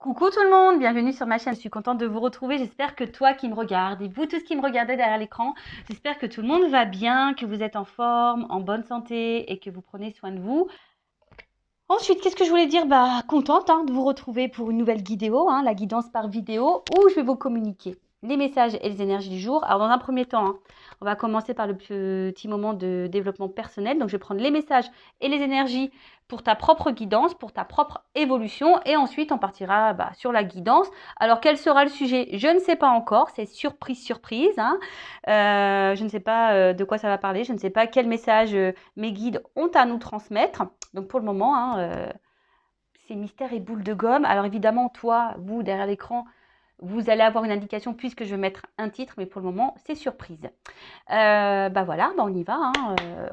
Coucou tout le monde, bienvenue sur ma chaîne. Je suis contente de vous retrouver. J'espère que toi qui me regardes et vous tous qui me regardez derrière l'écran, j'espère que tout le monde va bien, que vous êtes en forme, en bonne santé et que vous prenez soin de vous. Ensuite, qu'est-ce que je voulais dire? Contente de vous retrouver pour une nouvelle vidéo, la guidance par vidéo, où je vais vous communiquer les messages et les énergies du jour. Alors, dans un premier temps, on va commencer par le petit moment de développement personnel. Donc, je vais prendre les messages et les énergies pour ta propre guidance, pour ta propre évolution. Et ensuite, on partira sur la guidance. Alors, quel sera le sujet? Je ne sais pas encore. C'est surprise, surprise. Je ne sais pas de quoi ça va parler. Je ne sais pas quel message mes guides ont à nous transmettre. Donc, pour le moment, c'est mystère et boule de gomme. Alors, évidemment, toi, vous, derrière l'écran, vous allez avoir une indication puisque je vais mettre un titre, mais pour le moment, c'est surprise. Voilà, on y va.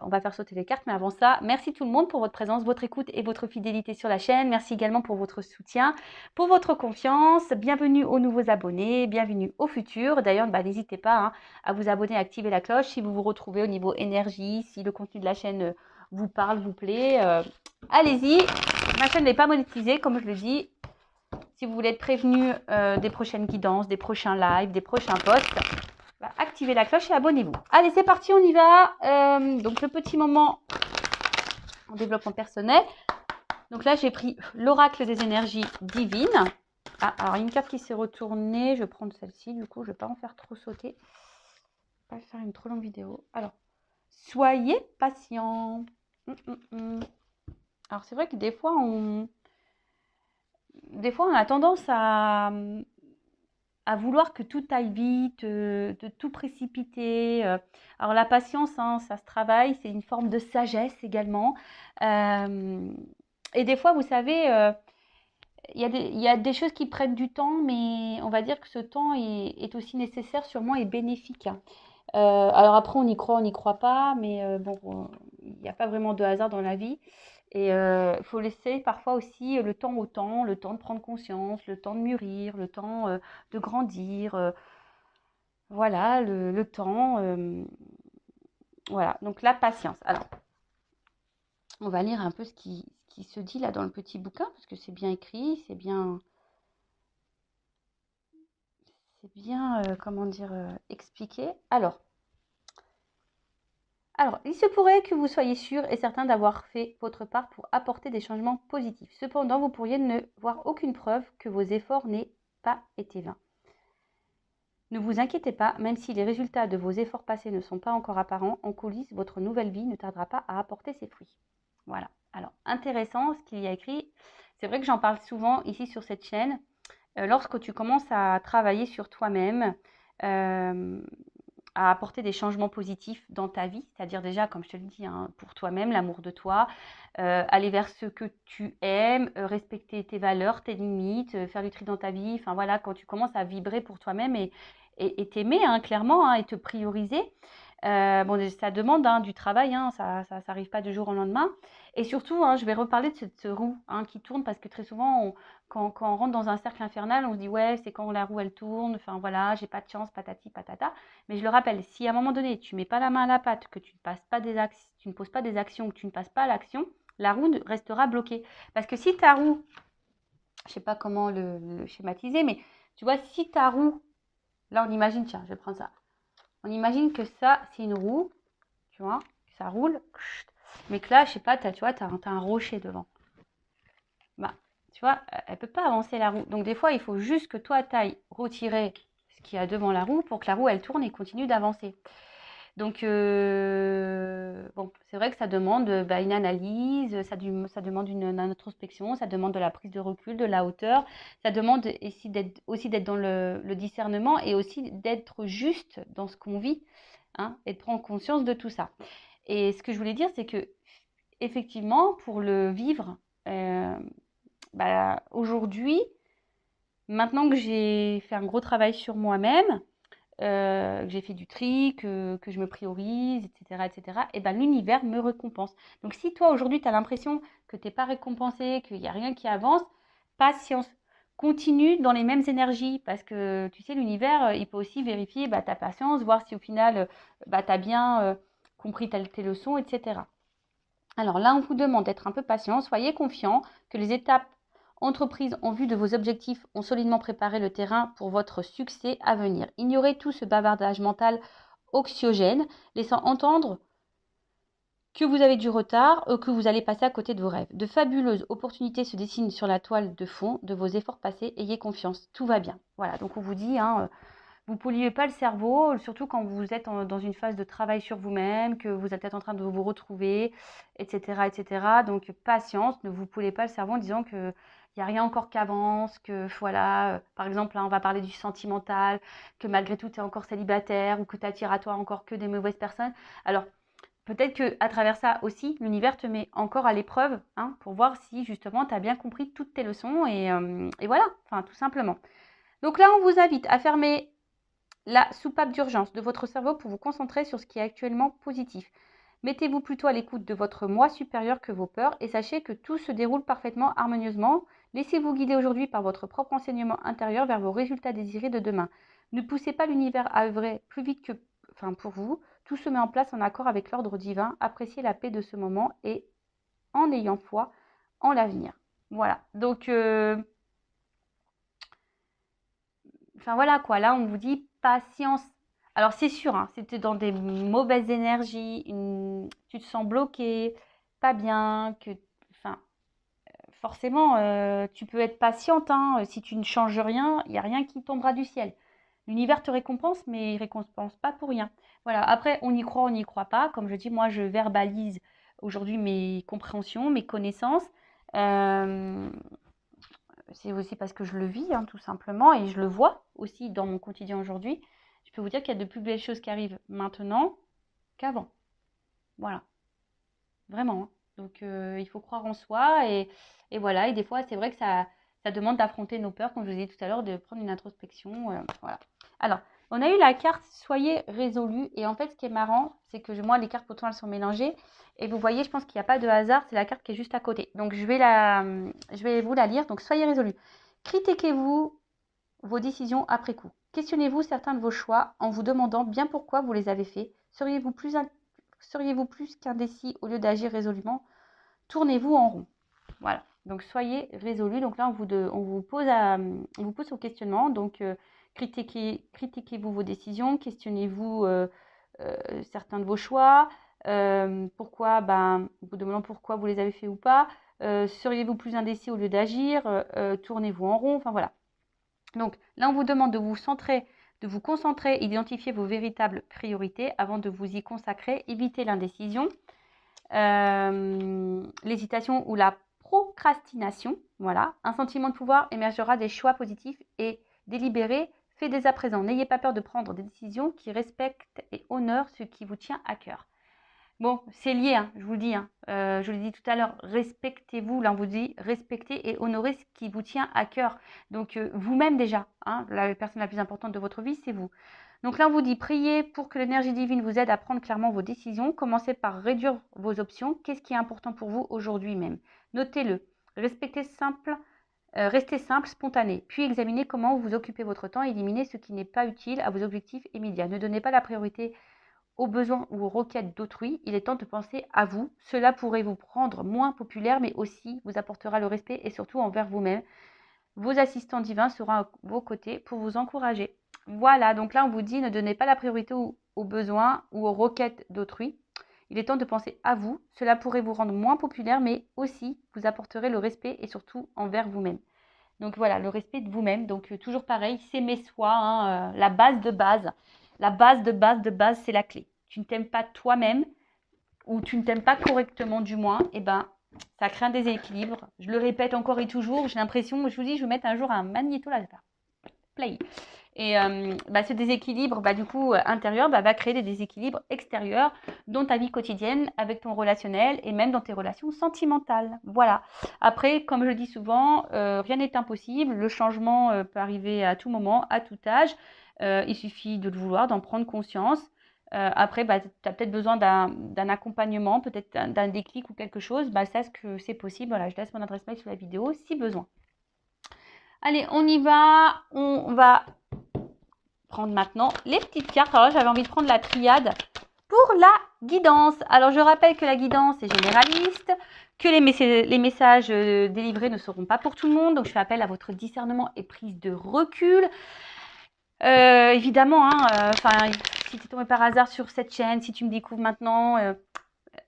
On va faire sauter les cartes, mais avant ça, merci tout le monde pour votre présence, votre écoute et votre fidélité sur la chaîne. Merci également pour votre soutien, pour votre confiance. Bienvenue aux nouveaux abonnés, bienvenue aux futurs. D'ailleurs, n'hésitez pas à vous abonner, à activer la cloche si vous vous retrouvez au niveau énergie, si le contenu de la chaîne vous parle, vous plaît. Allez-y, ma chaîne n'est pas monétisée, comme je le dis. Si vous voulez être prévenu des prochaines guidances, des prochains lives, des prochains posts, activez la cloche et abonnez-vous. Allez, c'est parti, on y va. Donc, le petit moment en développement personnel. Donc là, j'ai pris l'oracle des énergies divines. Alors, il y a une carte qui s'est retournée. Je vais prendre celle-ci. Du coup, je ne vais pas en faire trop sauter. Je ne vais pas faire une trop longue vidéo. Alors, soyez patient. Alors, c'est vrai que des fois, on a tendance à vouloir que tout aille vite, de tout précipiter. Alors la patience, ça se travaille, c'est une forme de sagesse également. Et des fois, vous savez, il y a des choses qui prennent du temps, mais on va dire que ce temps est aussi nécessaire sûrement et bénéfique. Alors après, on y croit, on n'y croit pas, mais il n'y a pas vraiment de hasard dans la vie. Et il faut laisser parfois aussi le temps au temps, le temps de prendre conscience, le temps de mûrir, le temps de grandir. Voilà, le temps. Voilà, donc la patience. Alors, on va lire un peu ce qui se dit là dans le petit bouquin, parce que c'est bien écrit, c'est bien, comment dire, expliqué. Alors, il se pourrait que vous soyez sûr et certain d'avoir fait votre part pour apporter des changements positifs. Cependant, vous pourriez ne voir aucune preuve que vos efforts n'aient pas été vains. Ne vous inquiétez pas, même si les résultats de vos efforts passés ne sont pas encore apparents, en coulisses, votre nouvelle vie ne tardera pas à apporter ses fruits. Voilà. Alors, intéressant ce qu'il y a écrit. C'est vrai que j'en parle souvent ici sur cette chaîne. Lorsque tu commences à travailler sur toi-même, à apporter des changements positifs dans ta vie, c'est-à-dire déjà, comme je te le dis, pour toi-même, l'amour de toi, aller vers ce que tu aimes, respecter tes valeurs, tes limites, faire du tri dans ta vie, enfin voilà, quand tu commences à vibrer pour toi-même et t'aimer clairement et te prioriser, ça demande du travail, ça n'arrive pas du jour au lendemain. Et surtout, je vais reparler de cette roue qui tourne parce que très souvent, quand on rentre dans un cercle infernal, on se dit ouais, c'est quand la roue elle tourne, enfin voilà, j'ai pas de chance, patati patata. Mais je le rappelle, si à un moment donné, tu mets pas la main à la pâte, que tu ne poses pas des actions, que tu ne passes pas à l'action, la roue restera bloquée. Parce que si ta roue, je sais pas comment le schématiser, mais tu vois, si ta roue, là on imagine, tiens, je vais prendre ça. On imagine que ça, c'est une roue, tu vois, que ça roule, mais que là, je sais pas, tu vois, tu as un rocher devant. Tu vois, elle ne peut pas avancer la roue. Donc des fois, il faut juste que toi, tu ailles retirer ce qu'il y a devant la roue pour que la roue, elle tourne et continue d'avancer. Donc, c'est vrai que ça demande une analyse, ça demande une introspection, ça demande de la prise de recul, de la hauteur, ça demande aussi d'être dans le discernement et aussi d'être juste dans ce qu'on vit et de prendre conscience de tout ça. Et ce que je voulais dire, c'est que effectivement, pour le vivre, aujourd'hui, maintenant que j'ai fait un gros travail sur moi-même, que j'ai fait du tri, que je me priorise, etc., et l'univers me récompense. Donc si toi aujourd'hui tu as l'impression que tu n'es pas récompensé, qu'il n'y a rien qui avance, patience. Continue dans les mêmes énergies parce que tu sais, l'univers, il peut aussi vérifier ta patience, voir si au final tu as bien compris tes leçons, etc. Alors là, on vous demande d'être un peu patient, soyez confiant que les étapes entreprises en vue de vos objectifs ont solidement préparé le terrain pour votre succès à venir. Ignorez tout ce bavardage mental anxiogène, laissant entendre que vous avez du retard ou que vous allez passer à côté de vos rêves. De fabuleuses opportunités se dessinent sur la toile de fond de vos efforts passés. Ayez confiance, tout va bien. Voilà, donc on vous dit, vous ne polluez pas le cerveau, surtout quand vous êtes dans une phase de travail sur vous-même, que vous êtes peut-être en train de vous retrouver, etc. etc. Donc patience, ne vous polluez pas le cerveau en disant que il n'y a rien encore qui avance, que voilà, par exemple, là, on va parler du sentimental, que malgré tout, tu es encore célibataire ou que tu attires à toi encore que des mauvaises personnes. Alors, peut-être qu'à travers ça aussi, l'univers te met encore à l'épreuve pour voir si justement tu as bien compris toutes tes leçons et voilà, enfin tout simplement. Donc là, on vous invite à fermer la soupape d'urgence de votre cerveau pour vous concentrer sur ce qui est actuellement positif. Mettez-vous plutôt à l'écoute de votre moi supérieur que vos peurs et sachez que tout se déroule parfaitement harmonieusement. Laissez-vous guider aujourd'hui par votre propre enseignement intérieur vers vos résultats désirés de demain. Ne poussez pas l'univers à œuvrer plus vite que pour vous. Tout se met en place en accord avec l'ordre divin. Appréciez la paix de ce moment et en ayant foi en l'avenir. Voilà. Donc, voilà quoi. Là, on vous dit patience. Alors, c'est sûr, si tu es dans des mauvaises énergies, tu te sens bloqué, pas bien, forcément, tu peux être patiente. Si tu ne changes rien, il n'y a rien qui tombera du ciel. L'univers te récompense, mais il ne récompense pas pour rien. Voilà, après, on y croit, on n'y croit pas. Comme je dis, moi, je verbalise aujourd'hui mes compréhensions, mes connaissances. C'est aussi parce que je le vis, tout simplement, et je le vois aussi dans mon quotidien aujourd'hui. Je peux vous dire qu'il y a de plus belles choses qui arrivent maintenant qu'avant. Voilà, vraiment. Donc, il faut croire en soi, et voilà. Et des fois, c'est vrai que ça demande d'affronter nos peurs, comme je vous ai dit tout à l'heure, de prendre une introspection. Voilà. Alors, on a eu la carte « Soyez résolu ». Et en fait, ce qui est marrant, c'est que moi, les cartes, pourtant, elles sont mélangées. Et vous voyez, je pense qu'il n'y a pas de hasard. C'est la carte qui est juste à côté. Donc, je vais vous la lire. Donc, soyez résolu. Critiquez-vous vos décisions après coup. Questionnez-vous certains de vos choix en vous demandant bien pourquoi vous les avez faits. Seriez-vous plus qu'indécis au lieu d'agir résolument? Tournez-vous en rond. Voilà. Donc, soyez résolu. Donc là, on vous pose au questionnement. Donc, critiquez-vous vos décisions, questionnez-vous certains de vos choix, pourquoi, vous demandant pourquoi vous les avez fait ou pas, seriez-vous plus indécis au lieu d'agir, tournez-vous en rond, enfin voilà. Donc là, on vous demande de vous concentrer, identifier vos véritables priorités avant de vous y consacrer, évitez l'indécision, l'hésitation ou la procrastination, voilà. Un sentiment de pouvoir émergera des choix positifs et délibérés. Fait dès à présent. N'ayez pas peur de prendre des décisions qui respectent et honorent ce qui vous tient à cœur. Bon, c'est lié, je vous le dis. Je l'ai dit tout à l'heure, respectez-vous. Là, on vous dit respectez et honorez ce qui vous tient à cœur. Donc, vous-même déjà, la personne la plus importante de votre vie, c'est vous. Donc là, on vous dit priez pour que l'énergie divine vous aide à prendre clairement vos décisions. Commencez par réduire vos options. Qu'est-ce qui est important pour vous aujourd'hui même? Notez-le. Restez simple, spontané. Puis examinez comment vous occupez votre temps et éliminez ce qui n'est pas utile à vos objectifs immédiats. Ne donnez pas la priorité aux besoins ou aux requêtes d'autrui. Il est temps de penser à vous. Cela pourrait vous rendre moins populaire, mais aussi vous apportera le respect et surtout envers vous-même. Vos assistants divins seront à vos côtés pour vous encourager. Voilà, donc là on vous dit ne donnez pas la priorité aux besoins ou aux requêtes d'autrui. Il est temps de penser à vous. Cela pourrait vous rendre moins populaire, mais aussi vous apporterez le respect et surtout envers vous-même. Donc voilà, le respect de vous-même. Donc toujours pareil, s'aimer soi, la base de base. La base de base, c'est la clé. Tu ne t'aimes pas toi-même ou tu ne t'aimes pas correctement du moins, ça crée un déséquilibre. Je le répète encore et toujours, j'ai l'impression, je vous dis, je vais mettre un jour un magnéto là, play. Et ce déséquilibre, du coup, intérieur, va créer des déséquilibres extérieurs dans ta vie quotidienne, avec ton relationnel et même dans tes relations sentimentales. Voilà. Après, comme je le dis souvent, rien n'est impossible. Le changement peut arriver à tout moment, à tout âge. Il suffit de le vouloir, d'en prendre conscience. Après, tu as peut-être besoin d'un accompagnement, peut-être d'un déclic ou quelque chose. Sache que c'est possible. Voilà, je laisse mon adresse mail sous la vidéo si besoin. Allez, on y va. On va prendre maintenant les petites cartes. Alors là, j'avais envie de prendre la triade pour la guidance. Alors, je rappelle que la guidance est généraliste, que les messages délivrés ne seront pas pour tout le monde. Donc, je fais appel à votre discernement et prise de recul. Évidemment, si tu es tombé par hasard sur cette chaîne, si tu me découvres maintenant,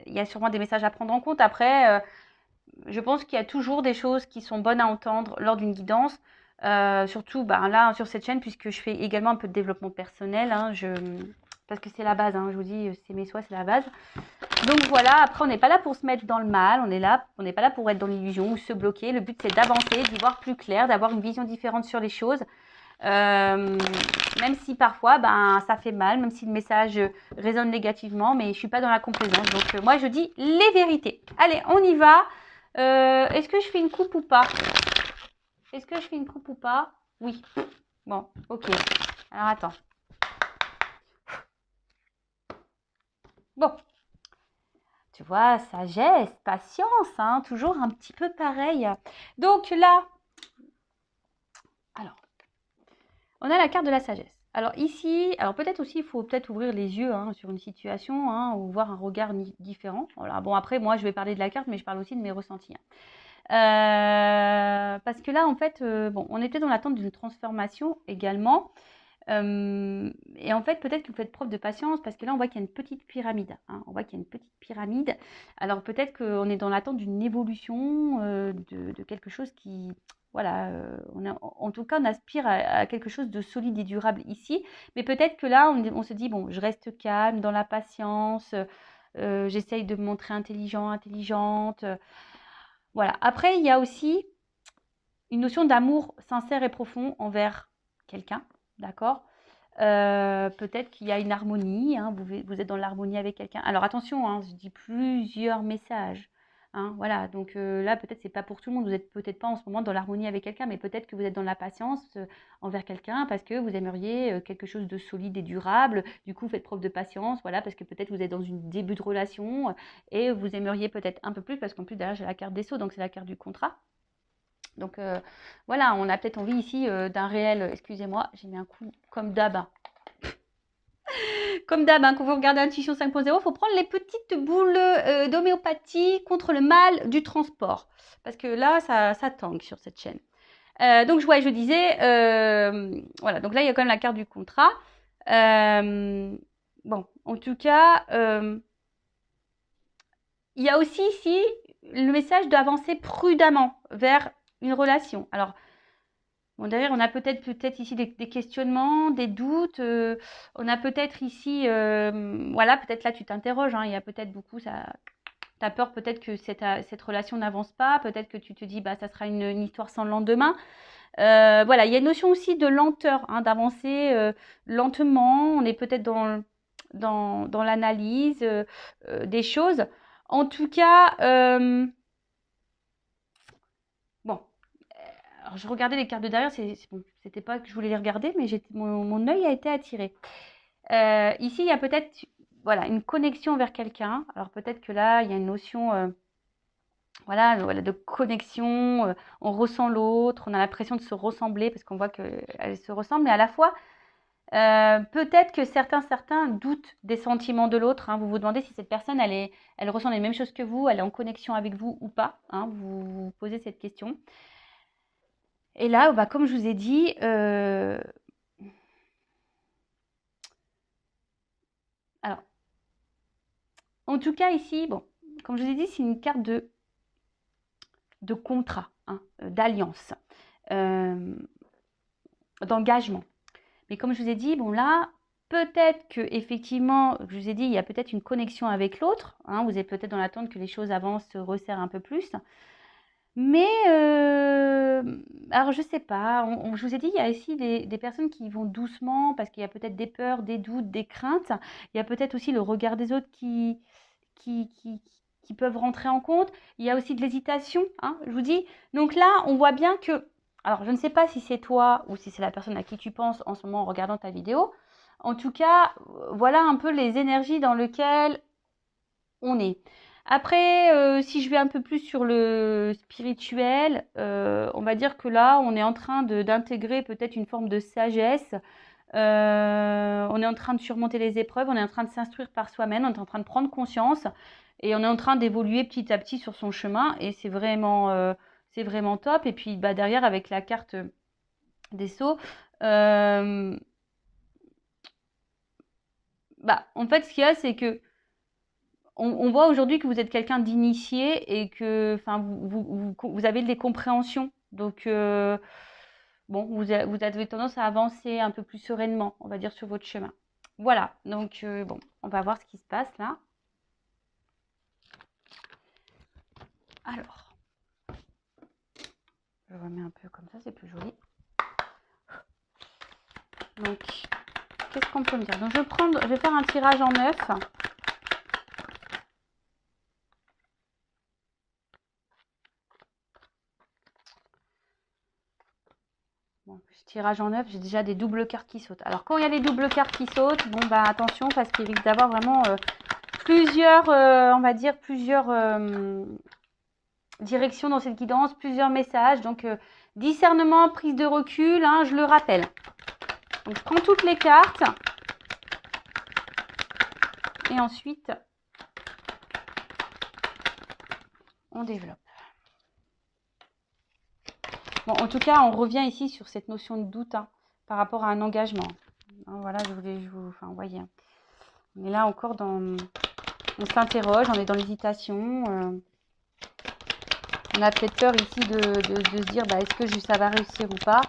il y a sûrement des messages à prendre en compte. Après, je pense qu'il y a toujours des choses qui sont bonnes à entendre lors d'une guidance. Surtout là, sur cette chaîne, puisque je fais également un peu de développement personnel. Parce que c'est la base, je vous dis, c'est mes souhaits, c'est la base. Donc voilà, après, on n'est pas là pour se mettre dans le mal, on n'est pas là pour être dans l'illusion ou se bloquer. Le but, c'est d'avancer, d'y voir plus clair, d'avoir une vision différente sur les choses. Même si parfois, ça fait mal, même si le message résonne négativement, mais je ne suis pas dans la complaisance. Donc moi, je dis les vérités. Allez, on y va. Est-ce que je fais une coupe ou pas? Est-ce que je fais une coupe ou pas? Oui. Bon, ok. Alors, attends. Bon. Tu vois, sagesse, patience, toujours un petit peu pareil. Donc là, alors, on a la carte de la sagesse. Alors ici, peut-être aussi, il faut peut-être ouvrir les yeux sur une situation ou voir un regard différent. Voilà. Bon, après, moi, je vais parler de la carte, mais je parle aussi de mes ressentis. Parce que là, en fait, on était dans l'attente d'une transformation également. Et en fait, peut-être que vous faites preuve de patience parce que là, on voit qu'il y a une petite pyramide. On voit qu'il y a une petite pyramide. Alors, peut-être qu'on est dans l'attente d'une évolution de quelque chose qui... Voilà, en tout cas, on aspire à quelque chose de solide et durable ici. Mais peut-être que là, on se dit, bon, je reste calme, dans la patience. J'essaye de me montrer intelligente. Voilà. Après, il y a aussi une notion d'amour sincère et profond envers quelqu'un. D'accord. Peut-être qu'il y a une harmonie, vous êtes dans l'harmonie avec quelqu'un. Alors attention, je dis plusieurs messages. Voilà, donc là peut-être c'est pas pour tout le monde, vous n'êtes peut-être pas en ce moment dans l'harmonie avec quelqu'un, mais peut-être que vous êtes dans la patience envers quelqu'un parce que vous aimeriez quelque chose de solide et durable. Du coup, faites preuve de patience, voilà, parce que peut-être vous êtes dans une début de relation et vous aimeriez peut-être un peu plus parce qu'en plus derrière j'ai la carte des Sceaux, donc c'est la carte du contrat. Donc voilà, on a peut-être envie ici d'un réel, excusez-moi, j'ai mis un coup comme d'hab. Comme d'hab, quand vous regardez Intuition 5.0, il faut prendre les petites boules d'homéopathie contre le mal du transport. Parce que là, ça tangue sur cette chaîne. Donc, je disais, voilà, donc là, il y a quand même la carte du contrat. Bon, en tout cas, il y a aussi ici le message d'avancer prudemment vers une relation. Alors, bon, derrière, on a peut-être ici des questionnements, des doutes. On a peut-être ici, voilà, peut-être là, tu t'interroges. Il y a peut-être beaucoup, tu as peur peut-être que cette relation n'avance pas. Peut-être que tu te dis, ça sera une histoire sans lendemain. Voilà, il y a une notion aussi de lenteur, d'avancer lentement. On est peut-être dans l'analyse des choses. En tout cas, bon. Alors, je regardais les cartes de derrière, bon, c'était pas que je voulais les regarder, mais mon œil a été attiré. Ici, il y a peut-être voilà, une connexion vers quelqu'un. Alors peut-être que là, il y a une notion voilà, de connexion. On ressent l'autre, on a l'impression de se ressembler parce qu'on voit qu'elle se ressemble, mais à la fois, peut-être que certains doutent des sentiments de l'autre. Vous vous demandez si cette personne, elle ressent les mêmes choses que vous, elle est en connexion avec vous ou pas. Vous vous posez cette question. Et là, comme je vous ai dit, alors, en tout cas ici, bon, comme je vous ai dit, c'est une carte de contrat, d'alliance, d'engagement. Mais comme je vous ai dit, bon là, peut-être que effectivement, je vous ai dit, il y a peut-être une connexion avec l'autre. Vous êtes peut-être dans l'attente que les choses avancent, se resserrent un peu plus. Mais, alors je sais pas, je vous ai dit, il y a ici des personnes qui vont doucement parce qu'il y a peut-être des peurs, des doutes, des craintes. Il y a peut-être aussi le regard des autres qui peuvent rentrer en compte. Il y a aussi de l'hésitation, je vous dis. Donc là, on voit bien que, alors je ne sais pas si c'est toi ou si c'est la personne à qui tu penses en ce moment en regardant ta vidéo. En tout cas, voilà un peu les énergies dans lesquelles on est. Après, si je vais un peu plus sur le spirituel, on va dire que là, on est en train d'intégrer peut-être une forme de sagesse On est en train de surmonter les épreuves, on est en train de s'instruire par soi-même, on est en train de prendre conscience et on est en train d'évoluer petit à petit sur son chemin et c'est vraiment top. Et puis bah, derrière, avec la carte des Sceaux, bah, en fait, ce qu'il y a, c'est que on voit aujourd'hui que vous êtes quelqu'un d'initié et que vous avez des compréhensions. Donc, bon, vous avez tendance à avancer un peu plus sereinement, on va dire, sur votre chemin. Voilà, donc, bon, on va voir ce qui se passe là. Alors, je remets un peu comme ça, c'est plus joli. Donc, qu'est-ce qu'on peut me dire? Donc, je vais faire un tirage en 9. Bon, tirage en 9, j'ai déjà des doubles cartes qui sautent. Alors, quand il y a les doubles cartes qui sautent, bon, bah, attention, parce qu'il risque d'avoir vraiment plusieurs, on va dire, plusieurs directions dans cette guidance, plusieurs messages. Donc, discernement, prise de recul, hein, je le rappelle. Donc, je prends toutes les cartes. Et ensuite, on développe. Bon, en tout cas, on revient ici sur cette notion de doute hein, par rapport à un engagement. Hein, voilà, enfin, vous voyez. On est là encore dans... On s'interroge, on est dans l'hésitation. On a peut-être peur ici de se dire, bah, est-ce que ça va réussir ou pas?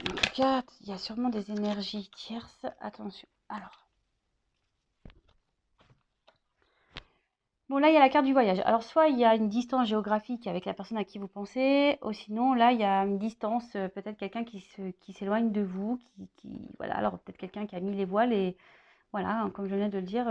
En tout cas, il y a sûrement des énergies tierces. Attention. Alors. Bon, là, il y a la carte du voyage. Alors, soit il y a une distance géographique avec la personne à qui vous pensez, ou sinon, là, il y a une distance, peut-être quelqu'un qui s'éloigne de vous, voilà, alors peut-être quelqu'un qui a mis les voiles et, voilà, hein, comme je viens de le dire,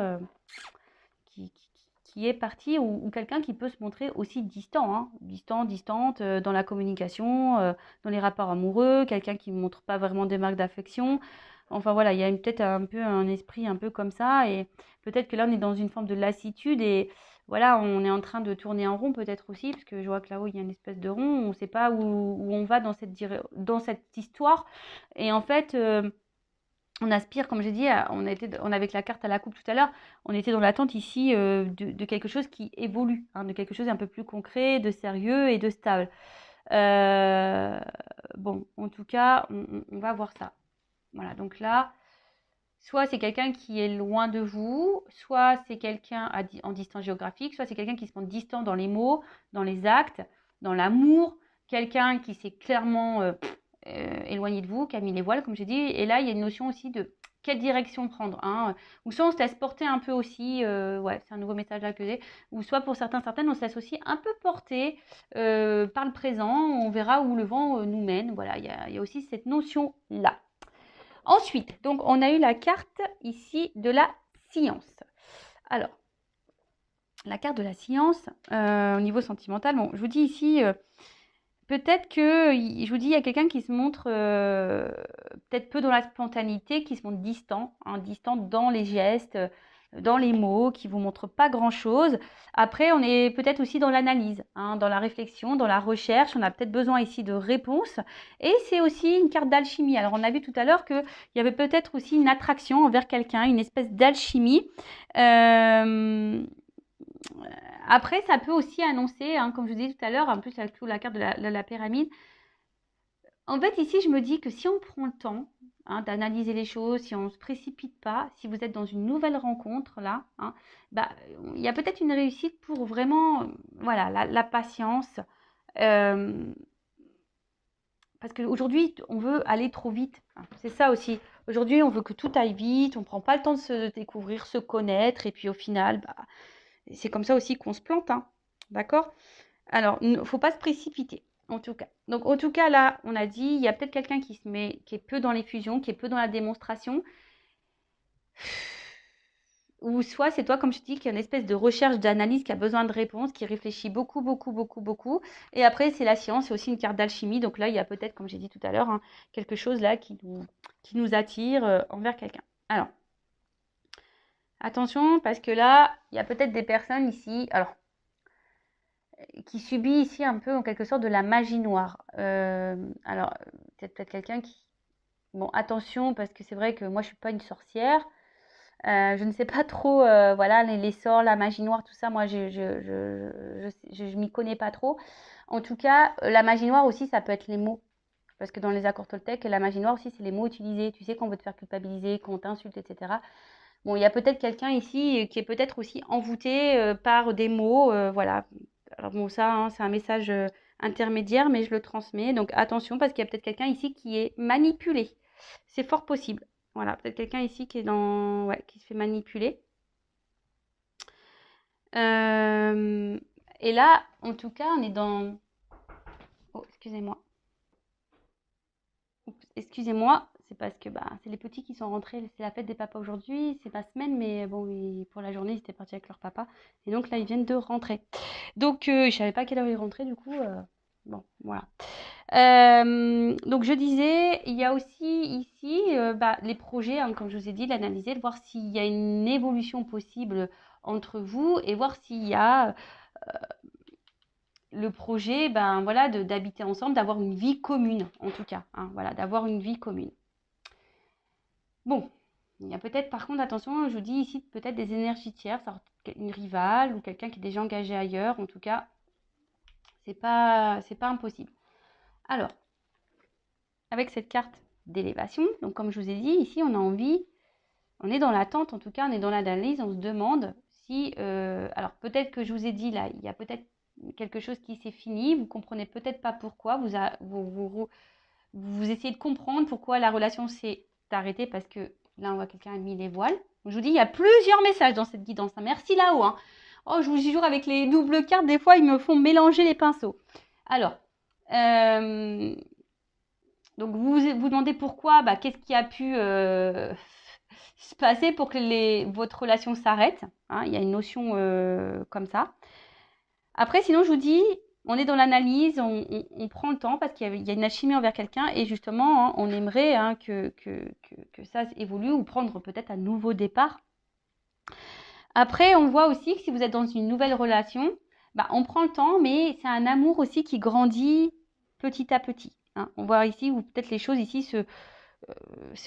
qui est parti, ou quelqu'un qui peut se montrer aussi distant, hein, distante, dans la communication, dans les rapports amoureux, quelqu'un qui ne montre pas vraiment des marques d'affection. Enfin voilà, il y a peut-être un peu un esprit un peu comme ça, et peut-être que là on est dans une forme de lassitude, et voilà, on est en train de tourner en rond peut-être aussi, parce que je vois que là-haut il y a une espèce de rond, on ne sait pas où on va dans cette histoire, et en fait... on aspire, comme j'ai dit, avec la carte à la coupe tout à l'heure, on était dans l'attente ici de quelque chose qui évolue, hein, de quelque chose un peu plus concret, de sérieux et de stable. Euh, bon, en tout cas, on va voir ça. Voilà, donc là, soit c'est quelqu'un qui est loin de vous, soit c'est quelqu'un en distance géographique, soit c'est quelqu'un qui se montre distant dans les mots, dans les actes, dans l'amour, quelqu'un qui s'est clairement éloigné de vous, qui a mis les voiles, comme j'ai dit. Et là, il y a une notion aussi de quelle direction prendre. Hein. Ou soit on se laisse porter un peu aussi, ouais, c'est un nouveau message là que j'ai, ou soit pour certaines, on se laisse aussi un peu porter par le présent, on verra où le vent nous mène. Voilà, il y a aussi cette notion-là. Ensuite, donc on a eu la carte ici de la science. Alors, la carte de la science, au niveau sentimental, bon, je vous dis ici, peut-être que, je vous dis, il y a quelqu'un qui se montre peut-être peu dans la spontanéité, qui se montre distant, hein, distant dans les gestes, dans les mots, qui ne vous montre pas grand-chose. Après, on est peut-être aussi dans l'analyse, hein, dans la réflexion, dans la recherche. On a peut-être besoin ici de réponses. Et c'est aussi une carte d'alchimie. Alors, on a vu tout à l'heure qu'il y avait peut-être aussi une attraction envers quelqu'un, une espèce d'alchimie. Après, ça peut aussi annoncer, hein, comme je vous disais tout à l'heure, en plus avec la carte de la pyramide. En fait, ici, je me dis que si on prend le temps hein, d'analyser les choses, si on ne se précipite pas, si vous êtes dans une nouvelle rencontre, là, hein, bah, il y a peut-être une réussite pour vraiment, voilà, la patience. Euh, parce qu'aujourd'hui, on veut aller trop vite. Hein, c'est ça aussi. Aujourd'hui, on veut que tout aille vite, on ne prend pas le temps de se découvrir, se connaître, et puis au final, bah, c'est comme ça aussi qu'on se plante. Hein, d'accord? Alors, il ne faut pas se précipiter, en tout cas. Donc, en tout cas, là, on a dit, il y a peut-être quelqu'un qui est peu dans les fusions, qui est peu dans la démonstration. Ou soit c'est toi, comme je dis, qui a une espèce de recherche, d'analyse, qui a besoin de réponses, qui réfléchit beaucoup, beaucoup, beaucoup, beaucoup. Et après, c'est la science, c'est aussi une carte d'alchimie. Donc là, il y a peut-être, comme j'ai dit tout à l'heure, hein, quelque chose là qui nous attire envers quelqu'un. Alors, attention, parce que là, il y a peut-être des personnes ici. Alors, qui subit ici un peu en quelque sorte de la magie noire. Alors, peut-être quelqu'un Bon, attention, parce que c'est vrai que moi, je suis pas une sorcière. Je ne sais pas trop, voilà, les sorts, la magie noire, tout ça, moi, je m'y connais pas trop. En tout cas, la magie noire aussi, ça peut être les mots. Parce que dans les accords Toltec, la magie noire aussi, c'est les mots utilisés. Tu sais, qu'on veut te faire culpabiliser, qu'on t'insulte, etc. Bon, il y a peut-être quelqu'un ici qui est peut-être aussi envoûté par des mots, voilà. Alors bon, ça, hein, c'est un message intermédiaire, mais je le transmets. Donc attention, parce qu'il y a peut-être quelqu'un ici qui est manipulé. C'est fort possible. Voilà, peut-être quelqu'un ici qui est dans, ouais, qui se fait manipuler. Euh, et là, en tout cas, on est dans. Oh, excusez-moi. Excusez-moi, c'est parce que bah, c'est les petits qui sont rentrés, c'est la fête des papas aujourd'hui, c'est ma semaine, mais bon, pour la journée, ils étaient partis avec leur papa. Et donc là, ils viennent de rentrer. Donc, je savais pas à quelle heure ils rentraient, du coup, bon, voilà. Donc, je disais, il y a aussi ici bah, les projets, hein, comme je vous ai dit, l'analyser, de voir s'il y a une évolution possible entre vous et voir s'il y a le projet, ben voilà, d'habiter ensemble, d'avoir une vie commune, en tout cas, hein, voilà, d'avoir une vie commune. Bon, il y a peut-être, par contre, attention, je vous dis ici, peut-être des énergies tierces, alors, une rivale ou quelqu'un qui est déjà engagé ailleurs. En tout cas, c'est pas impossible. Alors, avec cette carte d'élévation, donc comme je vous ai dit, ici, on a envie, on est dans l'attente, en tout cas, on est dans l'analyse, on se demande si, alors peut-être que je vous ai dit là, il y a peut-être quelque chose qui s'est fini, vous comprenez peut-être pas pourquoi, vous essayez de comprendre pourquoi la relation s'est arrêtée, parce que là, on voit quelqu'un a mis les voiles. Je vous dis, il y a plusieurs messages dans cette guidance. Merci là-haut. Hein. Oh, je vous jure, avec les doubles cartes, des fois, ils me font mélanger les pinceaux. Alors, donc vous vous demandez pourquoi, bah, qu'est-ce qui a pu se passer pour que votre relation s'arrête. Hein, il y a une notion comme ça. Après, sinon, je vous dis, on est dans l'analyse, on prend le temps parce qu'il y a une alchimie envers quelqu'un et justement, hein, on aimerait hein, que ça évolue ou prendre peut-être un nouveau départ. Après, on voit aussi que si vous êtes dans une nouvelle relation, bah, on prend le temps, mais c'est un amour aussi qui grandit petit à petit. Hein. On voit ici où peut-être les choses ici se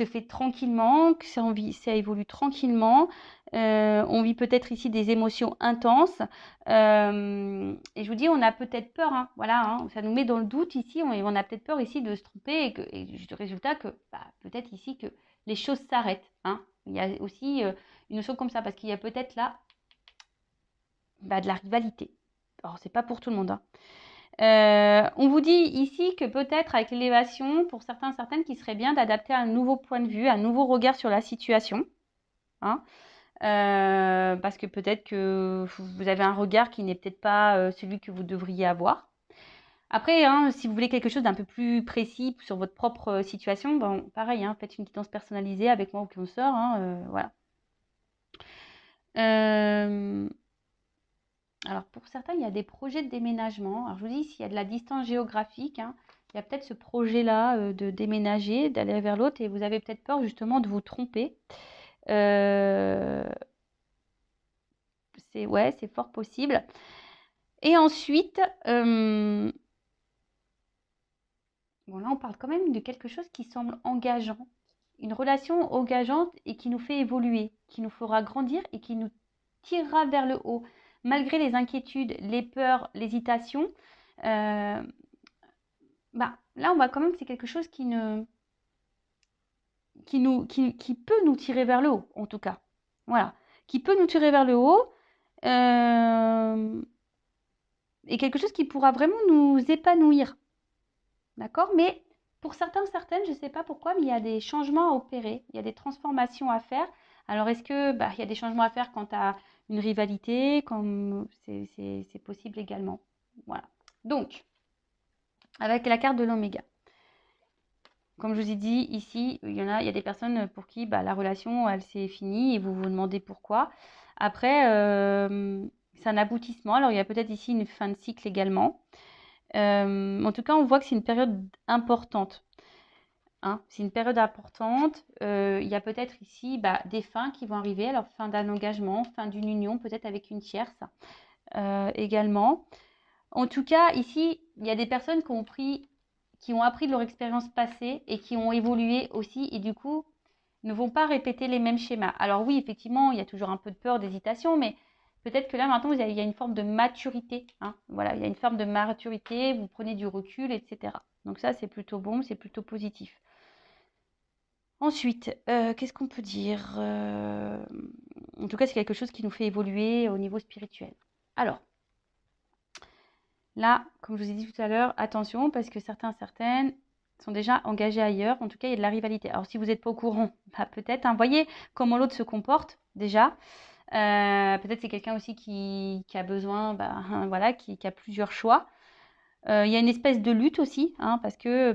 fait tranquillement, que ça évolue tranquillement. On vit peut-être ici des émotions intenses. Et je vous dis, on a peut-être peur, hein, voilà, hein, ça nous met dans le doute ici, on a peut-être peur ici de se tromper et du résultat que bah, peut-être ici que les choses s'arrêtent. Hein. Il y a aussi une notion comme ça, parce qu'il y a peut-être là bah, de la rivalité. Alors, c'est pas pour tout le monde. Hein. On vous dit ici que peut-être avec l'élévation, pour certains, certaines, qu'il serait bien d'adapter un nouveau point de vue, un nouveau regard sur la situation. Hein, parce que peut-être que vous avez un regard qui n'est peut-être pas celui que vous devriez avoir. Après, hein, si vous voulez quelque chose d'un peu plus précis sur votre propre situation, bon, pareil, hein, faites une guidance personnalisée avec moi ou qu'on sort. Hein, voilà. Alors, pour certains, il y a des projets de déménagement. Alors, je vous dis, s'il y a de la distance géographique, hein, il y a peut-être ce projet-là de déménager, d'aller vers l'autre, et vous avez peut-être peur justement de vous tromper. Ouais, c'est fort possible. Et ensuite, bon, là, on parle quand même de quelque chose qui semble engageant. Une relation engageante et qui nous fait évoluer, qui nous fera grandir et qui nous tirera vers le haut. Malgré les inquiétudes, les peurs, l'hésitation, euh, bah, là, on voit quand même que c'est quelque chose qui peut nous tirer vers le haut, en tout cas. Voilà. Qui peut nous tirer vers le haut. Et quelque chose qui pourra vraiment nous épanouir. D'accord? Mais pour certains, certaines, je ne sais pas pourquoi, mais il y a des changements à opérer. Il y a des transformations à faire. Alors, est-ce que il y a des changements à faire quant à une rivalité, comme c'est possible également. Voilà. Donc, avec la carte de l'oméga. Comme je vous ai dit, ici, il y a des personnes pour qui la relation, elle s'est finie et vous vous demandez pourquoi. Après, c'est un aboutissement. Alors, il y a peut-être ici une fin de cycle également. En tout cas, on voit que c'est une période importante. Hein. C'est une période importante. Il y a peut-être ici des fins qui vont arriver. Alors, fin d'un engagement, fin d'une union, peut-être avec une tierce également. En tout cas, ici, il y a des personnes qui ont appris de leur expérience passée et qui ont évolué aussi et du coup ne vont pas répéter les mêmes schémas. Alors oui, effectivement, il y a toujours un peu de peur, d'hésitation, mais peut-être que là maintenant, il y a une forme de maturité. Hein. Voilà, il y a une forme de maturité, vous prenez du recul, etc. Donc ça, c'est plutôt bon, c'est plutôt positif. Ensuite, qu'est-ce qu'on peut dire en tout cas, c'est quelque chose qui nous fait évoluer au niveau spirituel. Alors, là, comme je vous ai dit tout à l'heure, attention parce que certaines sont déjà engagés ailleurs. En tout cas, il y a de la rivalité. Alors, si vous n'êtes pas au courant, bah, peut-être, hein, voyez comment l'autre se comporte déjà. Peut-être c'est quelqu'un aussi qui a besoin, bah, voilà, qui a plusieurs choix. Il y a une espèce de lutte aussi, hein, parce que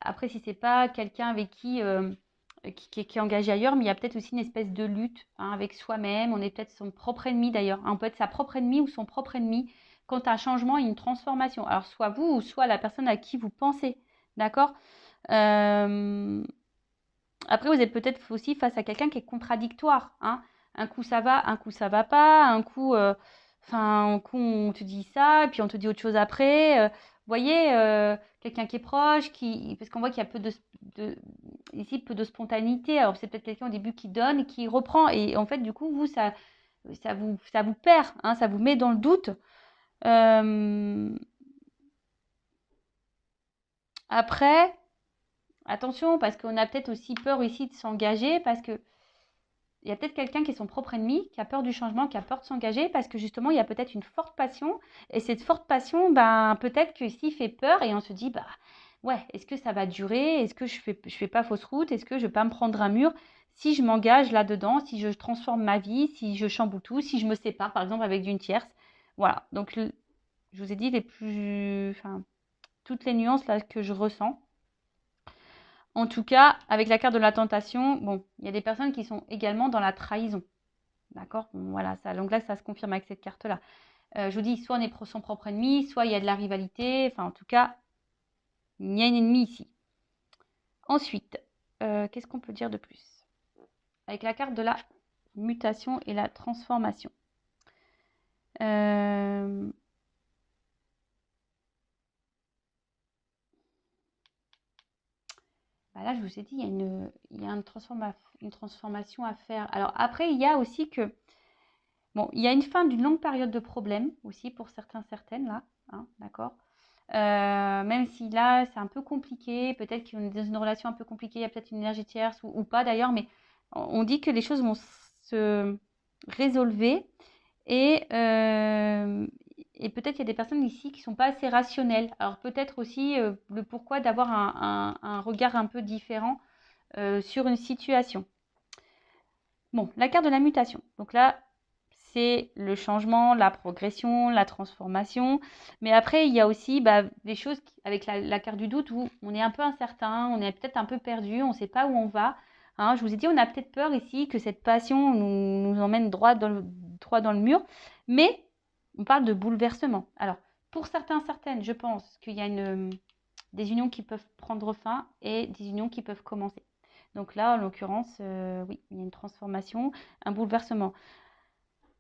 après, si c'est pas quelqu'un avec qui est engagé ailleurs, mais il y a peut-être aussi une espèce de lutte hein, avec soi-même. On est peut-être son propre ennemi d'ailleurs. Hein, on peut être sa propre ennemie ou son propre ennemi quand un changement et une transformation. Alors, soit vous ou soit la personne à qui vous pensez. D'accord Après, vous êtes peut-être aussi face à quelqu'un qui est contradictoire. Hein. Un coup, ça va, un coup, ça va pas. Un coup, on te dit ça, et puis on te dit autre chose après. Vous voyez, quelqu'un qui est proche, parce qu'on voit qu'il y a ici peu de spontanéité. Alors, c'est peut-être quelqu'un au début qui donne, qui reprend. Et en fait, du coup, ça vous perd, hein, ça vous met dans le doute. Après, attention, parce qu'on a peut-être aussi peur ici de s'engager, parce que il y a peut-être quelqu'un qui est son propre ennemi, qui a peur du changement, qui a peur de s'engager, parce que justement, il y a peut-être une forte passion. Et cette forte passion, peut-être que ici, fait peur et on se dit, ouais, est-ce que ça va durer? Est-ce que je fais pas fausse route? Est-ce que je vais pas me prendre un mur? Si je m'engage là-dedans, si je transforme ma vie, si je chamboule tout, si je me sépare, par exemple, avec d'une tierce. Voilà. Donc, je vous ai dit toutes les nuances là que je ressens. En tout cas, avec la carte de la tentation, bon, il y a des personnes qui sont également dans la trahison. D'accord bon, voilà, ça, donc là, ça se confirme avec cette carte-là. Je vous dis, soit on est son propre ennemi, soit il y a de la rivalité. Enfin, en tout cas, il y a une ennemie ici. Ensuite, qu'est-ce qu'on peut dire de plus? Avec la carte de la mutation et la transformation. Là, je vous ai dit, il y a une transformation à faire. Alors après, il y a aussi que, bon, il y a une fin d'une longue période de problème aussi pour certaines là, hein, d'accord même si là, c'est un peu compliqué, peut-être qu'on est dans une relation un peu compliquée, il y a peut-être une énergie tierce ou pas d'ailleurs, mais on dit que les choses vont se résolver et peut-être il y a des personnes ici qui ne sont pas assez rationnelles. Alors peut-être aussi le pourquoi d'avoir un regard un peu différent sur une situation. Bon, la carte de la mutation. Donc là, c'est le changement, la progression, la transformation. Mais après, il y a aussi des choses avec la carte du doute où on est un peu incertain, on est peut-être un peu perdu, on ne sait pas où on va. Hein, je vous ai dit, on a peut-être peur ici que cette passion nous emmène droit dans le mur. Mais on parle de bouleversement. Alors, pour certaines, je pense qu'il y a des unions qui peuvent prendre fin et des unions qui peuvent commencer. Donc là, en l'occurrence, oui, il y a une transformation, un bouleversement.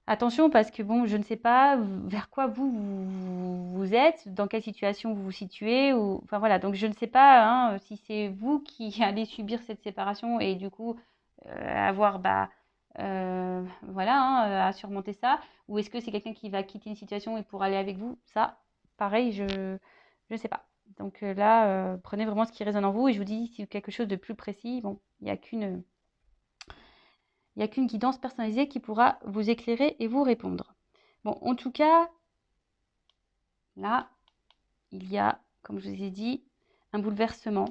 Attention parce que bon, je ne sais pas vers quoi vous êtes, dans quelle situation vous vous situez, enfin voilà, donc je ne sais pas hein, si c'est vous qui allez subir cette séparation et du coup avoir voilà, hein, à surmonter ça, ou est-ce que c'est quelqu'un qui va quitter une situation et pour aller avec vous, ça, pareil, je ne sais pas. Donc là, prenez vraiment ce qui résonne en vous et je vous dis si quelque chose de plus précis, bon, il n'y a qu'une guidance personnalisée qui pourra vous éclairer et vous répondre. Bon, en tout cas, là, il y a, comme je vous ai dit, un bouleversement.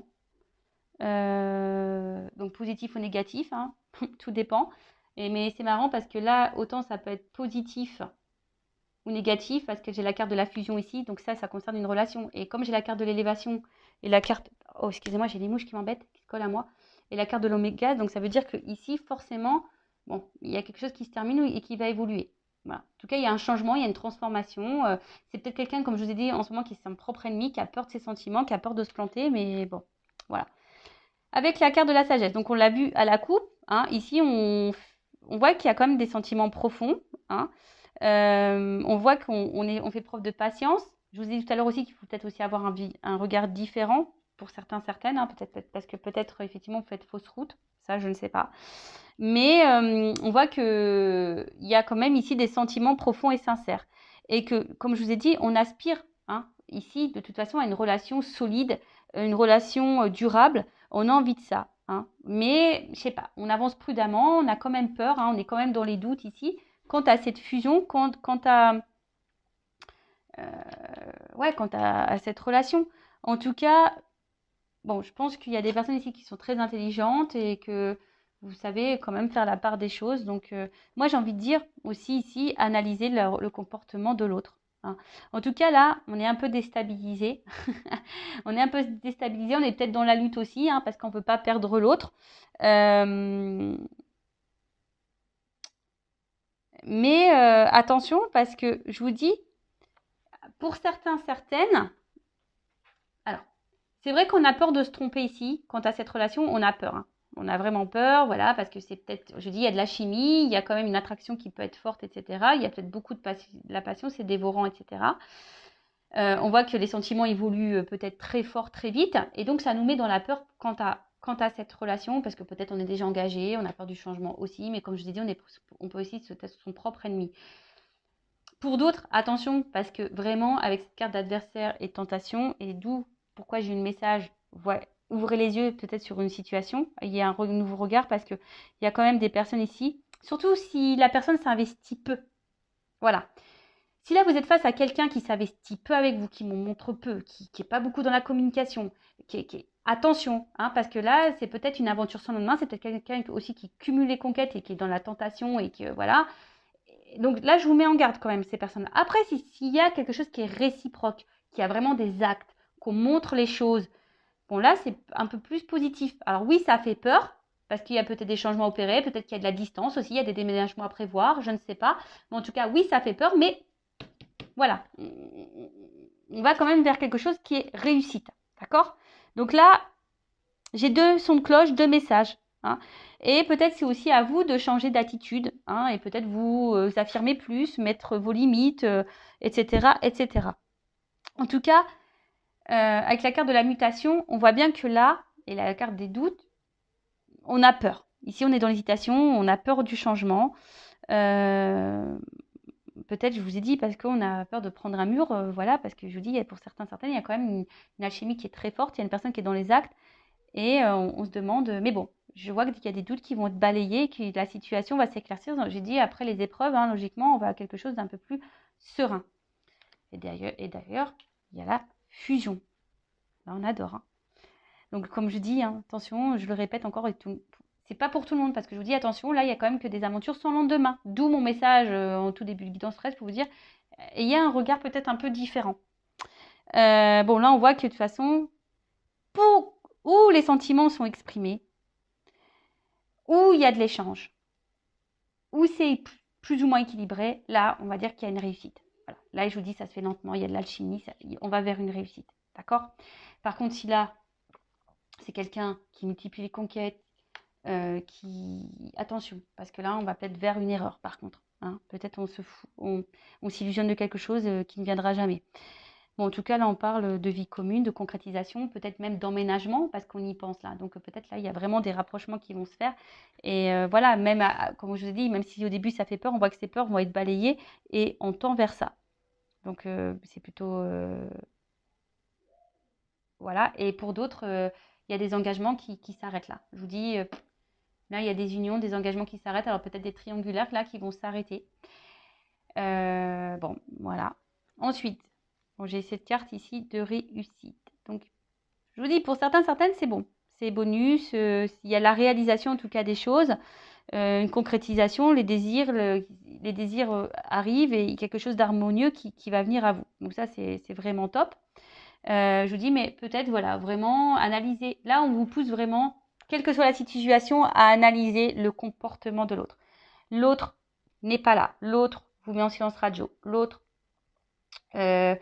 Donc positif ou négatif, hein, tout dépend. Mais c'est marrant parce que là, autant ça peut être positif ou négatif parce que j'ai la carte de la fusion ici. Donc ça concerne une relation. Et comme j'ai la carte de l'élévation et la carte... Oh, excusez-moi, j'ai les mouches qui m'embêtent, qui se collent à moi. Et la carte de l'oméga, donc ça veut dire que ici, forcément, bon, il y a quelque chose qui se termine et qui va évoluer. Voilà. En tout cas, il y a un changement, il y a une transformation. C'est peut-être quelqu'un, comme je vous ai dit en ce moment, qui est son propre ennemi, qui a peur de ses sentiments, qui a peur de se planter. Mais bon, voilà. Avec la carte de la sagesse, donc on l'a vu à la coupe. Hein, ici, on voit qu'il y a quand même des sentiments profonds. Hein, on voit qu'on fait preuve de patience. Je vous ai dit tout à l'heure aussi qu'il faut peut-être aussi avoir un regard différent pour certains, certaines, hein, parce que peut-être effectivement vous faites fausse route, ça je ne sais pas. Mais on voit qu'il y a quand même ici des sentiments profonds et sincères. Et que, comme je vous ai dit, on aspire hein, ici de toute façon à une relation solide, une relation durable. On a envie de ça. Hein. Mais, je sais pas, on avance prudemment, on a quand même peur, hein, on est quand même dans les doutes ici, quant à cette fusion, quant à cette relation. En tout cas, bon, je pense qu'il y a des personnes ici qui sont très intelligentes et que vous savez quand même faire la part des choses. Donc, moi, j'ai envie de dire aussi ici, analyser le comportement de l'autre. Hein. En tout cas, là, on est un peu déstabilisé. On est un peu déstabilisé. On est peut-être dans la lutte aussi, hein, parce qu'on ne peut pas perdre l'autre. Mais attention, parce que je vous dis, pour certains, certaines, alors, c'est vrai qu'on a peur de se tromper ici. Quant à cette relation, on a peur. Hein. On a vraiment peur, voilà, parce que c'est peut-être, je dis, il y a de la chimie, il y a quand même une attraction qui peut être forte, etc. Il y a peut-être beaucoup de la passion, c'est dévorant, etc. On voit que les sentiments évoluent peut-être très fort, très vite, et donc ça nous met dans la peur quant à cette relation, parce que peut-être on est déjà engagé, on a peur du changement aussi, mais comme je vous ai dit, on peut aussi être son propre ennemi. Pour d'autres, attention, parce que vraiment, avec cette carte d'adversaire et de tentation, et d'où pourquoi j'ai eu le message, ouvrez les yeux peut-être sur une situation, il y a un nouveau regard, parce qu'il y a quand même des personnes ici, surtout si la personne s'investit peu. Voilà. Si là, vous êtes face à quelqu'un qui s'investit peu avec vous, qui montre peu, qui n'est pas beaucoup dans la communication, attention, hein, parce que là, c'est peut-être une aventure sans lendemain, c'est peut-être quelqu'un aussi qui cumule les conquêtes et qui est dans la tentation et que, voilà. Donc là, je vous mets en garde quand même, ces personnes. Après, s'il y a quelque chose qui est réciproque, qui a vraiment des actes, qu'on montre les choses, bon là, c'est un peu plus positif. Alors oui, ça fait peur, parce qu'il y a peut-être des changements opérés, peut-être qu'il y a de la distance aussi, il y a des déménagements à prévoir, je ne sais pas. Mais en tout cas, oui, ça fait peur, mais voilà, on va quand même vers quelque chose qui est réussite. D'accord? Donc là, j'ai 2 sons de cloche, 2 messages. Hein. Et peut-être c'est aussi à vous de changer d'attitude. Hein, et peut-être vous affirmer plus, mettre vos limites, etc., etc. En tout cas, avec la carte de la mutation, on voit bien que là, et la carte des doutes, on a peur. Ici, on est dans l'hésitation, on a peur du changement. Peut-être, je vous ai dit, parce qu'on a peur de prendre un mur, voilà, parce que je vous dis, pour certaines, il y a quand même une alchimie qui est très forte, il y a une personne qui est dans les actes, et on se demande, mais bon, je vois qu'il y a des doutes qui vont être balayés, que la situation va s'éclaircir. J'ai dit, après les épreuves, hein, logiquement, on va à quelque chose d'un peu plus serein. Et d'ailleurs, il y a la fusion. Là, on adore. Hein. Donc, comme je dis, hein, attention, je le répète encore, c'est pas pour tout le monde, parce que je vous dis, attention, là, il y a quand même que des aventures sans lendemain. D'où mon message en tout début de Guidance Stress pour vous dire, ayez un regard peut-être un peu différent. Bon, là, on voit que de toute façon, où les sentiments sont exprimés, où il y a de l'échange, où c'est plus ou moins équilibré, là, on va dire qu'il y a une réussite. Voilà. Là, je vous dis, ça se fait lentement, il y a de l'alchimie, on va vers une réussite. D'accord? Par contre, si là, c'est quelqu'un qui multiplie les conquêtes, attention, parce que là, on va peut-être vers une erreur, par contre. Hein. Peut-être on s'illusionne de quelque chose qui ne viendra jamais. Bon, en tout cas, là, on parle de vie commune, de concrétisation, peut-être même d'emménagement, parce qu'on y pense là. Donc, peut-être là, il y a vraiment des rapprochements qui vont se faire. Et voilà, même, comme je vous ai dit, même si au début, ça fait peur, on voit que ces peurs vont être balayées et on tend vers ça. Donc, c'est plutôt... voilà. Et pour d'autres, il y a des engagements qui s'arrêtent là. Je vous dis, là, il y a des unions, des engagements qui s'arrêtent. Alors, peut-être des triangulaires là qui vont s'arrêter. Bon, voilà. Ensuite, bon, j'ai cette carte ici de réussite. Donc, je vous dis, pour certaines, c'est bon. C'est bonus. Il y a la réalisation, en tout cas, des choses. Une concrétisation, les désirs arrivent et quelque chose d'harmonieux qui va venir à vous. Donc ça, c'est vraiment top. Je vous dis, mais peut-être, voilà, vraiment analyser. Là, on vous pousse vraiment, quelle que soit la situation, à analyser le comportement de l'autre. L'autre n'est pas là. L'autre vous met en silence radio. L'autre est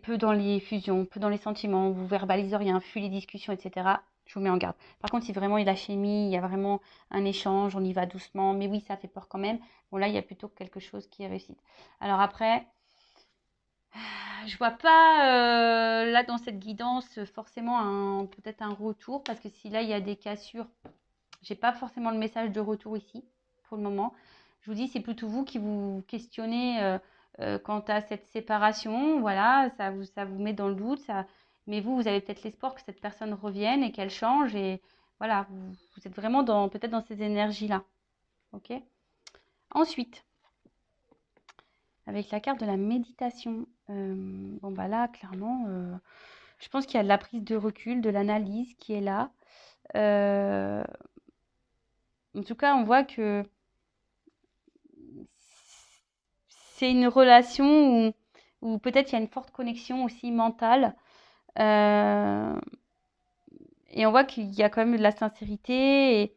peu dans les fusions, peu dans les sentiments, vous verbalise rien, fuit les discussions, etc. Je vous mets en garde. Par contre, si vraiment il y a la chimie, il y a vraiment un échange, on y va doucement, mais oui, ça fait peur quand même. Bon, là, il y a plutôt quelque chose qui est réussi. Alors après, Je vois pas là dans cette guidance forcément peut-être un retour parce que si là il y a des cassures, j'ai pas forcément le message de retour ici pour le moment. Je vous dis, c'est plutôt vous qui vous questionnez quant à cette séparation. Voilà, ça vous met dans le doute. Mais vous avez peut-être l'espoir que cette personne revienne et qu'elle change. Et voilà, vous êtes vraiment peut-être dans ces énergies-là. Ok. Ensuite, avec la carte de la méditation, bon bah là, clairement, je pense qu'il y a de la prise de recul, de l'analyse qui est là. Euh, En tout cas, on voit que c'est une relation où peut-être il y a une forte connexion aussi mentale. Euh, et on voit qu'il y a quand même de la sincérité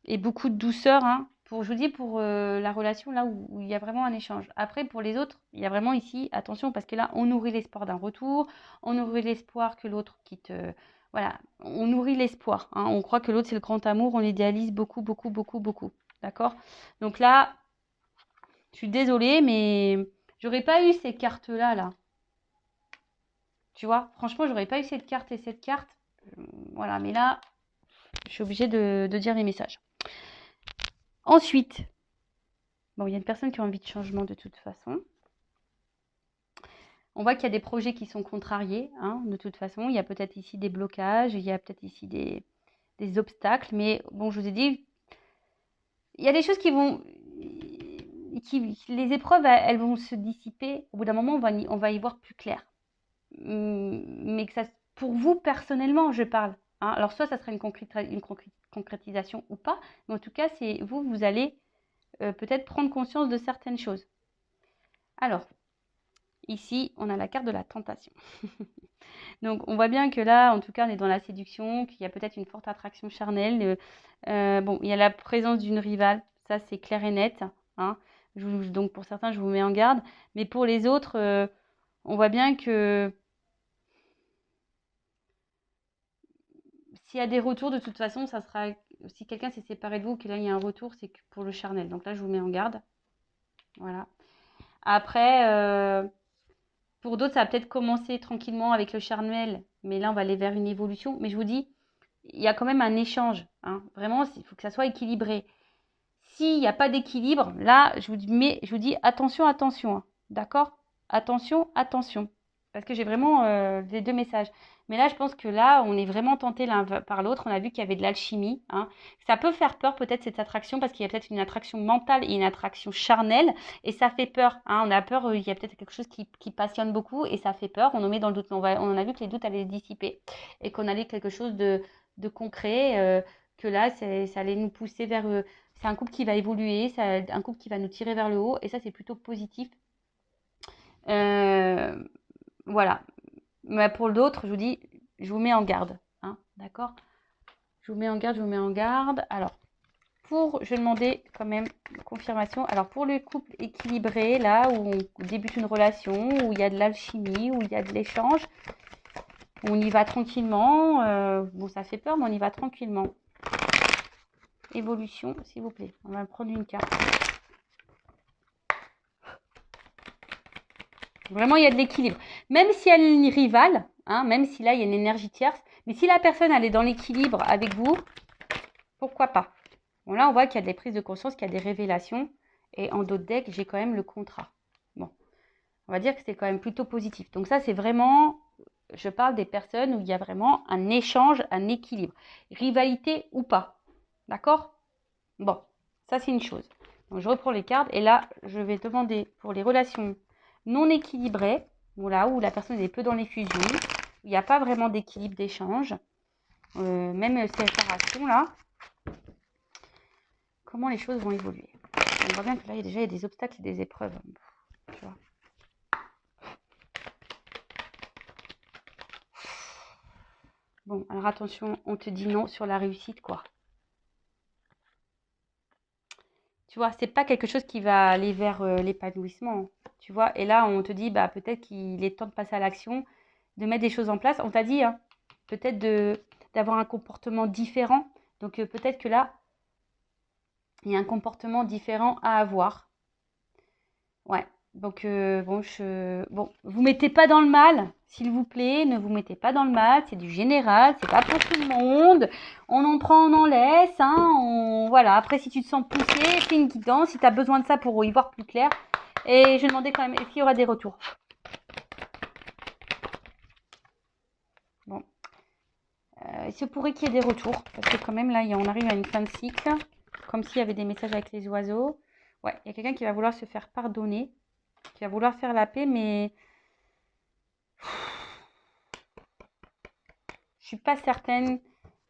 et beaucoup de douceur. Hein, je vous dis, pour la relation là où il y a vraiment un échange. Après, pour les autres, il y a vraiment ici, attention, parce que là, on nourrit l'espoir d'un retour, on nourrit l'espoir que l'autre quitte. Voilà, on nourrit l'espoir. Hein, on croit que l'autre, c'est le grand amour, on l'idéalise beaucoup, beaucoup, beaucoup, beaucoup. D'accord. Donc là, je suis désolée, mais j'aurais pas eu ces cartes-là, là. Tu vois, franchement, j'aurais pas eu cette carte et cette carte. Voilà, mais là, je suis obligée de dire les messages. Ensuite, bon, il y a une personne qui a envie de changement de toute façon. On voit qu'il y a des projets qui sont contrariés, hein, de toute façon. Il y a peut-être ici des blocages, il y a peut-être ici des obstacles. Mais bon, je vous ai dit, il y a des choses qui vont... les épreuves, elles vont se dissiper. Au bout d'un moment, on va y voir plus clair. Mais que ça, pour vous personnellement, je parle. Hein. Alors, soit ça sera une concrétisation ou pas, mais en tout cas, c'est vous allez peut-être prendre conscience de certaines choses. Alors, ici, on a la carte de la tentation. Donc, on voit bien que là, en tout cas, on est dans la séduction, qu'il y a peut-être une forte attraction charnelle. Bon, il y a la présence d'une rivale, ça c'est clair et net. Hein. Donc, pour certains, je vous mets en garde. Mais pour les autres, on voit bien que s'il y a des retours, de toute façon, ça sera. Si quelqu'un s'est séparé de vous, que là il y a un retour, c'est que pour le charnel. Donc là, je vous mets en garde. Voilà. Après, pour d'autres, ça va peut-être commencer tranquillement avec le charnel, mais là, on va aller vers une évolution. Mais je vous dis, il y a quand même un échange. Hein. Vraiment, il faut que ça soit équilibré. S'il n'y a pas d'équilibre, là, je vous dis attention, attention. Hein. D'accord. Attention, attention. Parce que j'ai vraiment les deux messages. Mais là, je pense que là, on est vraiment tenté l'un par l'autre. On a vu qu'il y avait de l'alchimie. Hein. Ça peut faire peur peut-être cette attraction parce qu'il y a peut-être une attraction mentale et une attraction charnelle. Et ça fait peur. Hein. On a peur, il y a peut-être quelque chose qui passionne beaucoup et ça fait peur. On nous met dans le doute. On en a vu que les doutes allaient se dissiper et qu'on allait quelque chose de concret. Que là, ça allait nous pousser vers... c'est un couple qui va évoluer, un couple qui va nous tirer vers le haut. Et ça, c'est plutôt positif. Euh, voilà. Mais pour l'autre, je vous dis, je vous mets en garde. Hein, d'accord. Je vous mets en garde, je vous mets en garde. Alors, je vais demander quand même une confirmation. Alors, pour le couple équilibré, là, où on débute une relation, où il y a de l'alchimie, où il y a de l'échange, on y va tranquillement. Bon, ça fait peur, mais on y va tranquillement. Évolution, s'il vous plaît. On va prendre une carte. Vraiment, il y a de l'équilibre. Même si elle est une rivale, hein, même si là, il y a une énergie tierce, mais si la personne, elle est dans l'équilibre avec vous, pourquoi pas? Bon, là, on voit qu'il y a des prises de conscience, qu'il y a des révélations. Et en d'autres decks, j'ai quand même le contrat. Bon, on va dire que c'est quand même plutôt positif. Donc ça, c'est vraiment, je parle des personnes où il y a vraiment un échange, un équilibre. Rivalité ou pas. D'accord? Bon, ça, c'est une chose. Donc, je reprends les cartes. Et là, je vais demander pour les relations non équilibrées, là où la personne est peu dans les fusions, il n'y a pas vraiment d'équilibre d'échange. Même séparation, là. Comment les choses vont évoluer. On voit bien que là, il y a des obstacles et des épreuves. Tu vois. Bon, alors attention, on te dit non sur la réussite, quoi. Tu vois, c'est pas quelque chose qui va aller vers l'épanouissement. Tu vois, et là, on te dit, bah, peut-être qu'il est temps de passer à l'action, de mettre des choses en place. On t'a dit, hein, peut-être d'avoir un comportement différent. Donc, peut-être que là, il y a un comportement différent à avoir. Ouais. Donc, bon, vous mettez pas dans le mal, s'il vous plaît, ne vous mettez pas dans le mal, c'est du général, c'est pas pour tout le monde. On en prend, on en laisse, hein, voilà. Après, si tu te sens poussé, fais une guidance, si tu as besoin de ça pour y voir plus clair. Et je demandais quand même, est-ce qu'il y aura des retours? Bon, il se pourrait qu'il y ait des retours, parce que quand même, là, on arrive à une fin de cycle, comme s'il y avait des messages avec les oiseaux. Ouais, il y a quelqu'un qui va vouloir se faire pardonner, qui va vouloir faire la paix, mais je suis pas certaine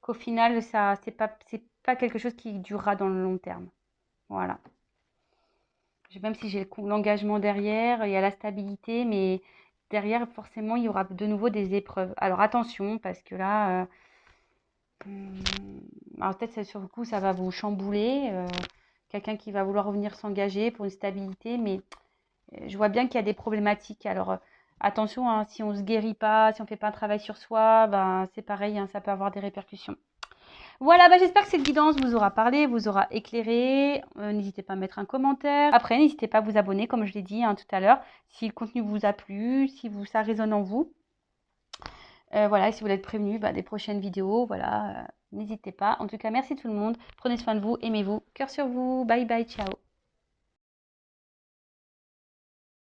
qu'au final, ça, c'est pas quelque chose qui durera dans le long terme. Voilà. Même si j'ai l'engagement derrière, il y a la stabilité, mais derrière, forcément, il y aura de nouveau des épreuves. Alors attention, parce que là, alors peut-être sur le coup, ça va vous chambouler. Quelqu'un qui va vouloir revenir s'engager pour une stabilité, mais je vois bien qu'il y a des problématiques. Alors attention, hein, si on ne se guérit pas, si on ne fait pas un travail sur soi, ben, c'est pareil, hein, ça peut avoir des répercussions. Voilà, bah, j'espère que cette guidance vous aura parlé, vous aura éclairé. N'hésitez pas à mettre un commentaire. Après, n'hésitez pas à vous abonner, comme je l'ai dit hein, tout à l'heure, si le contenu vous a plu, si ça résonne en vous. Voilà, et si vous voulez être prévenu des prochaines vidéos, voilà, n'hésitez pas. En tout cas, merci tout le monde. Prenez soin de vous, aimez-vous. Cœur sur vous. Bye bye, ciao.